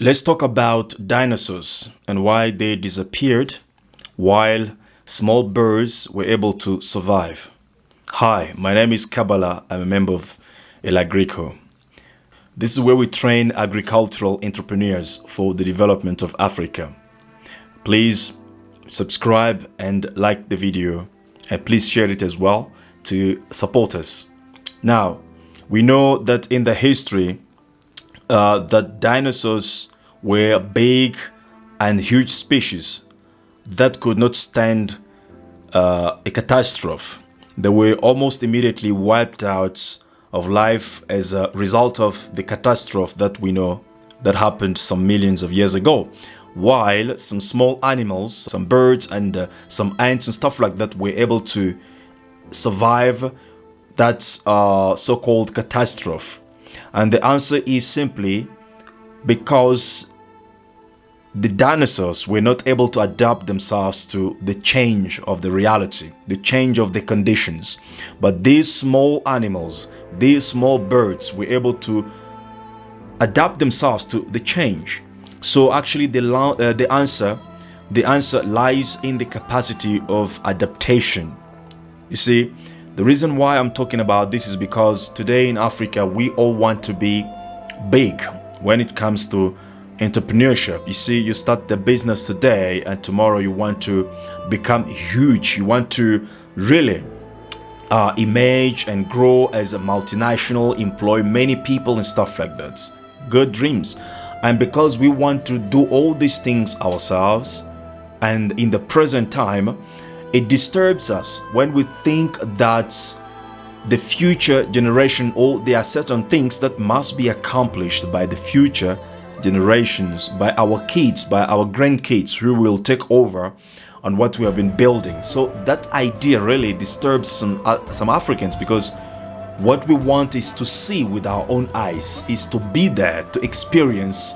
Let's talk about dinosaurs and why they disappeared while small birds were able to survive. Hi, my name is Kabbalah. I'm a member of ELAGRICO. This is where we train agricultural entrepreneurs for the development of Africa. Please subscribe and like the video, and please share it as well to support us. Now, we know that in the history that dinosaurs were big and huge species that could not stand a catastrophe. They were almost immediately wiped out of life as a result of the catastrophe that we know that happened some millions of years ago. While some small animals, some birds and some ants and stuff like that were able to survive that so-called catastrophe. And the answer is simply because the dinosaurs were not able to adapt themselves to the change of the reality, the change of the conditions. But these small animals, these small birds were able to adapt themselves to the change. So actually the answer lies in the capacity of adaptation. You see, the reason why I'm talking about this is because today in Africa, we all want to be big when it comes to entrepreneurship. You see, you start the business today and tomorrow you want to become huge. You want to really emerge and grow as a multinational, employ many people and stuff like that. Good dreams. And because we want to do all these things ourselves, and in the present time, it disturbs us when we think that the future generation, or there are certain things that must be accomplished by the future generations, by our kids, by our grandkids who will take over on what we have been building. So that idea really disturbs some Africans, because what we want is to see with our own eyes, is to be there, to experience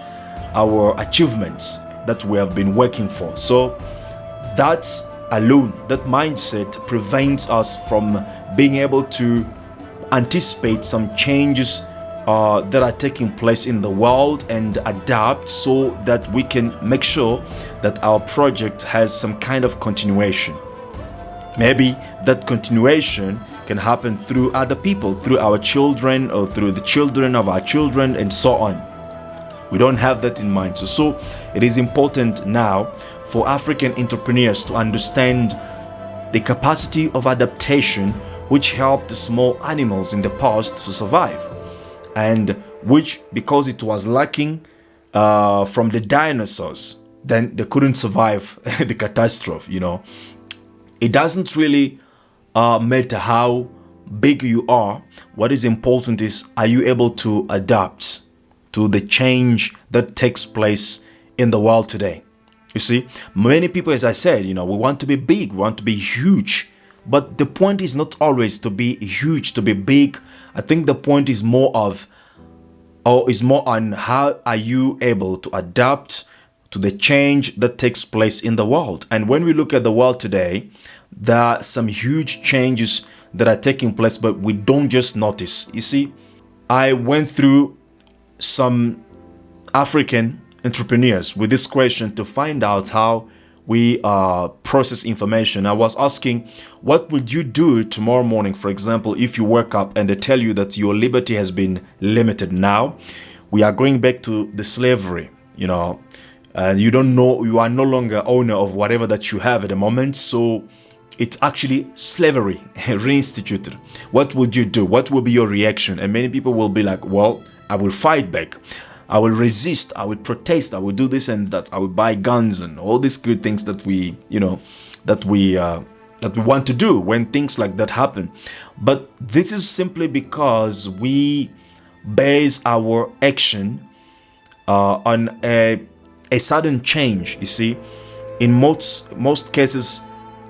our achievements that we have been working for. So that's alone, that mindset prevents us from being able to anticipate some changes that are taking place in the world and adapt, so that we can make sure that our project has some kind of continuation. Maybe that continuation can happen through other people, through our children or through the children of our children and so on. We don't have that in mind. So it is important now for African entrepreneurs to understand the capacity of adaptation, which helped small animals in the past to survive, and which, because it was lacking from the dinosaurs, then they couldn't survive the catastrophe. It doesn't really matter how big you are. What is important is, are you able to adapt to the change that takes place in the world today? You see, many people, as I said, we want to be big, we want to be huge. But the point is not always to be huge, to be big. I think the point is more on how are you able to adapt to the change that takes place in the world. And when we look at the world today, there are some huge changes that are taking place, but we don't just notice. You see, I went through some African entrepreneurs with this question to find out how we process information. I was asking, what would you do tomorrow morning, for example, if you wake up and they tell you that your liberty has been limited? Now we are going back to the slavery, and you don't know, you are no longer owner of whatever that you have at the moment. So it's actually slavery reinstituted. What would you do? What will be your reaction? And many people will be like, well, I will fight back, I will resist, I will protest, I will do this and that, I will buy guns and all these good things that we want to do when things like that happen. But this is simply because we base our action on a sudden change. You see, in most cases,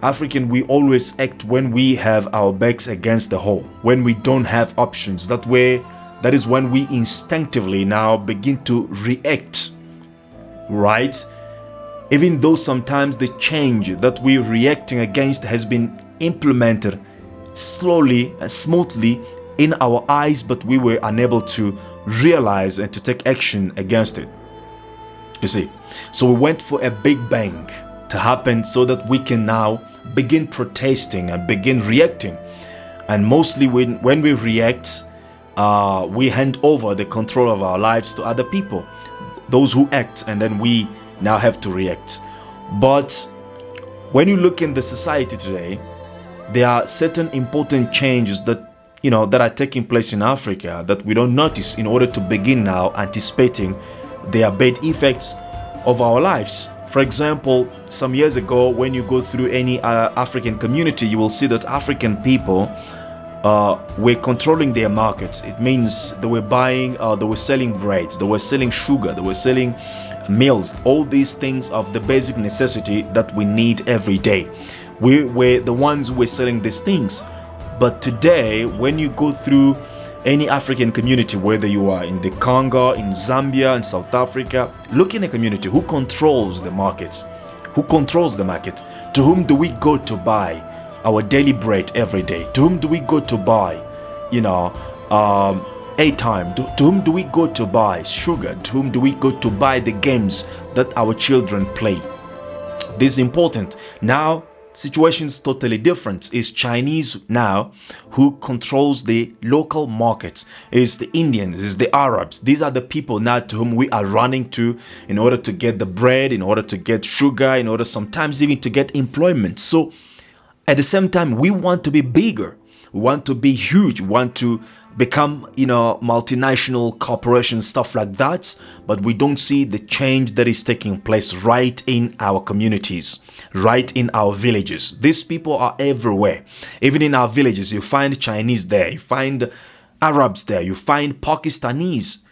African, we always act when we have our backs against the wall, when we don't have options. That is when we instinctively now begin to react, right? Even though sometimes the change that we're reacting against has been implemented slowly and smoothly in our eyes, but we were unable to realize and to take action against it. You see, so we went for a big bang to happen so that we can now begin protesting and begin reacting. And mostly when we react, we hand over the control of our lives to other people, those who act, and then we now have to react. But when you look in the society today, there are certain important changes that that are taking place in Africa that we don't notice in order to begin now anticipating their bad effects of our lives. For example, some years ago, when you go through any African community, you will see that African people were controlling their markets. It means they were buying, they were selling breads, they were selling sugar, they were selling meals, all these things of the basic necessity that we need every day. We were the ones who were selling these things. But today, when you go through any African community, whether you are in the Congo, in Zambia, in South Africa, look in a community, who controls the markets? Who controls the market? To whom do we go to buy our daily bread every day? To whom do we go to buy, airtime? To whom do we go to buy sugar? To whom do we go to buy the games that our children play? This is important. Now, situation's totally different. It's Chinese now who controls the local markets. It's the Indians, it's the Arabs. These are the people now to whom we are running to in order to get the bread, in order to get sugar, in order sometimes even to get employment. So at the same time, we want to be bigger. We want to be huge. We want to become, multinational corporations, stuff like that. But we don't see the change that is taking place right in our communities, right in our villages. These people are everywhere. Even in our villages, you find Chinese there, you find Arabs there, you find Pakistanis.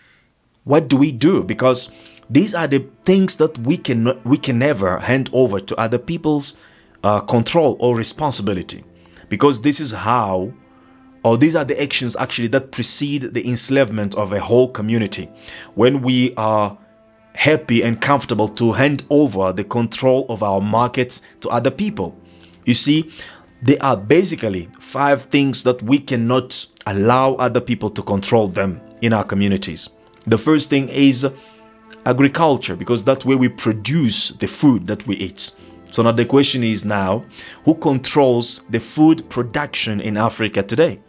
What do we do? Because these are the things that we can never hand over to other people's control or responsibility, because this is how, or these are the actions actually that precede the enslavement of a whole community. When we are happy and comfortable to hand over the control of our markets to other people. You see, there are basically 5 things that we cannot allow other people to control them in our communities. The first thing is agriculture, because that's where we produce the food that we eat. So now the question is now, who controls the food production in Africa today?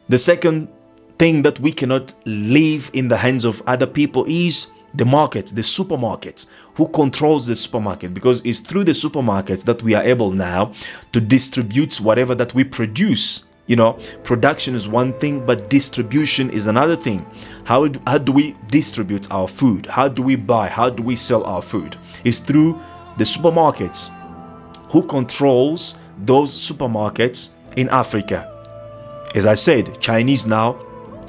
The second thing that we cannot leave in the hands of other people is the markets, the supermarkets. Who controls the supermarket? Because it's through the supermarkets that we are able now to distribute whatever that we produce. Production is one thing, but distribution is another thing. How do we distribute our food? How do we buy? How do we sell our food? It's through the supermarkets. Who controls those supermarkets in Africa? As I said, Chinese now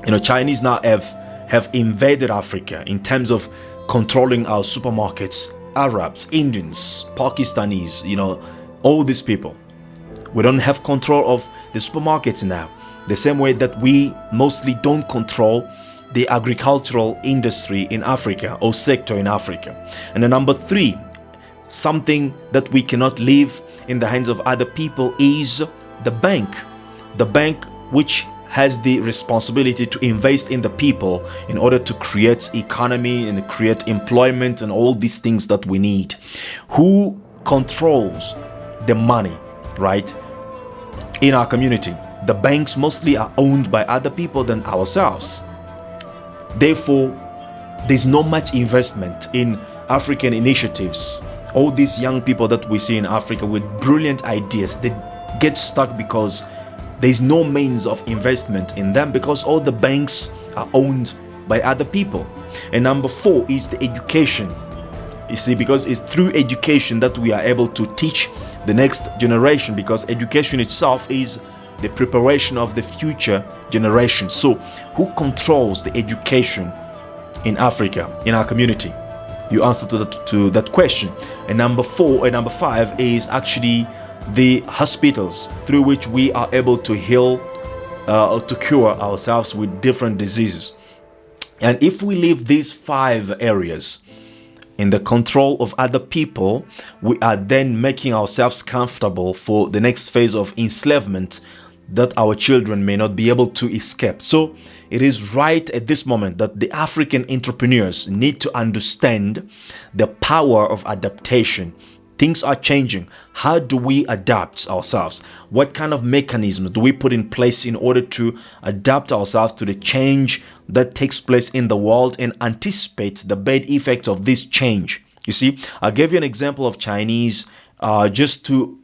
have invaded Africa in terms of controlling our supermarkets. Arabs, Indians, Pakistanis, all these people. We don't have control of the supermarkets now. The same way that we mostly don't control the agricultural industry in Africa or sector in Africa. And then number 3, something that we cannot leave in the hands of other people is the bank. The bank, which has the responsibility to invest in the people in order to create economy and create employment and all these things that we need. Who controls the money, right, in our community? The banks mostly are owned by other people than ourselves. Therefore, there's not much investment in African initiatives. All these young people that we see in Africa with brilliant ideas, they get stuck because there's no means of investment in them, because all the banks are owned by other people. And number 4 is the education. You see, because it's through education that we are able to teach the next generation, because education itself is the preparation of the future generation. So who controls the education in Africa, in our community? You answer to that question. And number 5 is actually the hospitals through which we are able to heal or to cure ourselves with different diseases. And if we leave these 5 areas in the control of other people, we are then making ourselves comfortable for the next phase of enslavement that our children may not be able to escape. So it is right at this moment that the African entrepreneurs need to understand the power of adaptation. Things are changing. How do we adapt ourselves? What kind of mechanism do we put in place in order to adapt ourselves to the change that takes place in the world and anticipate the bad effects of this change? You see, I'll give you an example of Chinese just to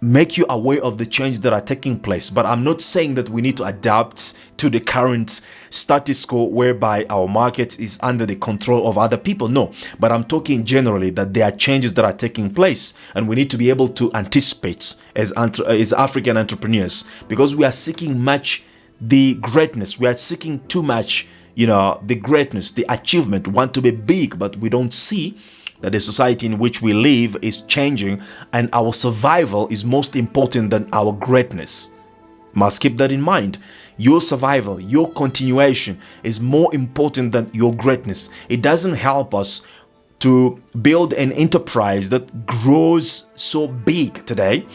make you aware of the change that are taking place. But I'm not saying that we need to adapt to the current status quo whereby our market is under the control of other people. No, but I'm talking generally that there are changes that are taking place and we need to be able to anticipate as African entrepreneurs, because we are seeking much the greatness. We are seeking too much, the greatness, the achievement. We want to be big, but we don't see that the society in which we live is changing and our survival is most important than our greatness. Must keep that in mind. Your survival, your continuation is more important than your greatness. It doesn't help us to build an enterprise that grows so big today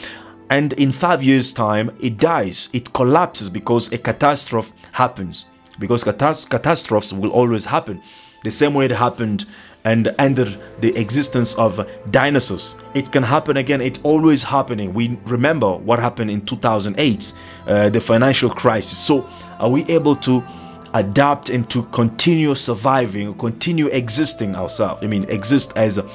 and in 5 years' time it dies, it collapses because a catastrophe happens. Because catastrophes will always happen. The same way it happened and ended the existence of dinosaurs. It can happen again. It's always happening. We remember what happened in 2008, the financial crisis. So are we able to adapt and to continue surviving, continue existing ourselves? Exist as a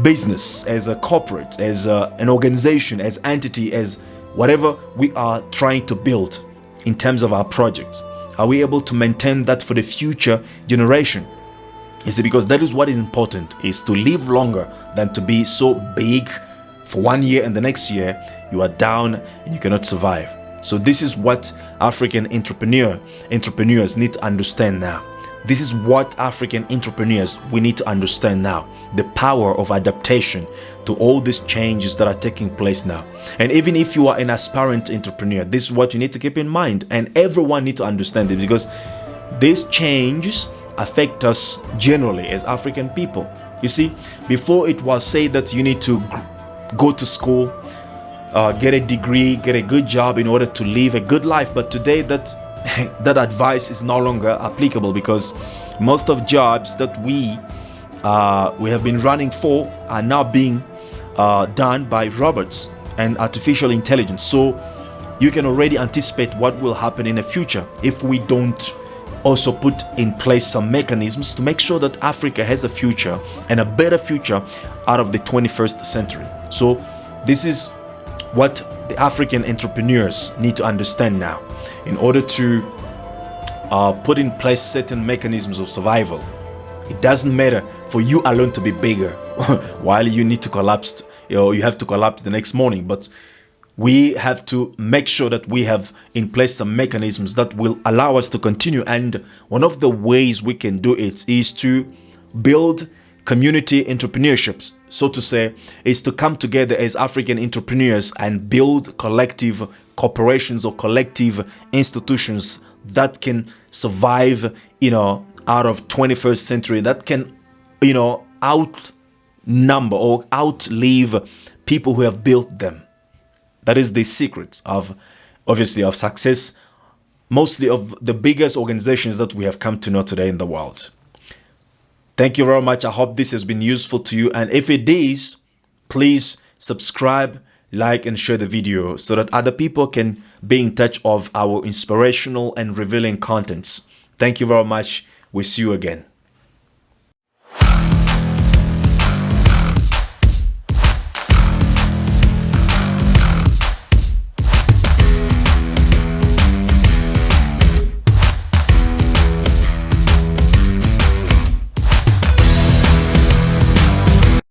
business, as a corporate, as an organization, as entity, as whatever we are trying to build in terms of our projects. Are we able to maintain that for the future generation? You see, because that is what is important, is to live longer than to be so big for 1 year and the next year you are down and you cannot survive. So this is what African entrepreneurs need to understand now. This is what African entrepreneurs we need to understand now. The power of adaptation to all these changes that are taking place now. And even if you are an aspirant entrepreneur, this is what you need to keep in mind. And everyone needs to understand it, because these changes affect us generally as African people. You see, before it was said that you need to go to school, get a degree, get a good job in order to live a good life. But today that advice is no longer applicable, because most of jobs that we have been running for are now being done by robots and artificial intelligence. So you can already anticipate what will happen in the future if we don't also put in place some mechanisms to make sure that Africa has a future and a better future out of the 21st century. So this is what the African entrepreneurs need to understand now in order to put in place certain mechanisms of survival. It doesn't matter for you alone to be bigger while you need to collapse, you have to collapse the next morning, but we have to make sure that we have in place some mechanisms that will allow us to continue. And one of the ways we can do it is to build community entrepreneurships, so to say, is to come together as African entrepreneurs and build collective corporations or collective institutions that can survive, out of 21st century, that can, outnumber or outlive people who have built them. That is the secret of success, mostly of the biggest organizations that we have come to know today in the world. Thank you very much. I hope this has been useful to you. And if it is, please subscribe, like, and share the video so that other people can be in touch of our inspirational and revealing contents. Thank you very much. We'll see you again.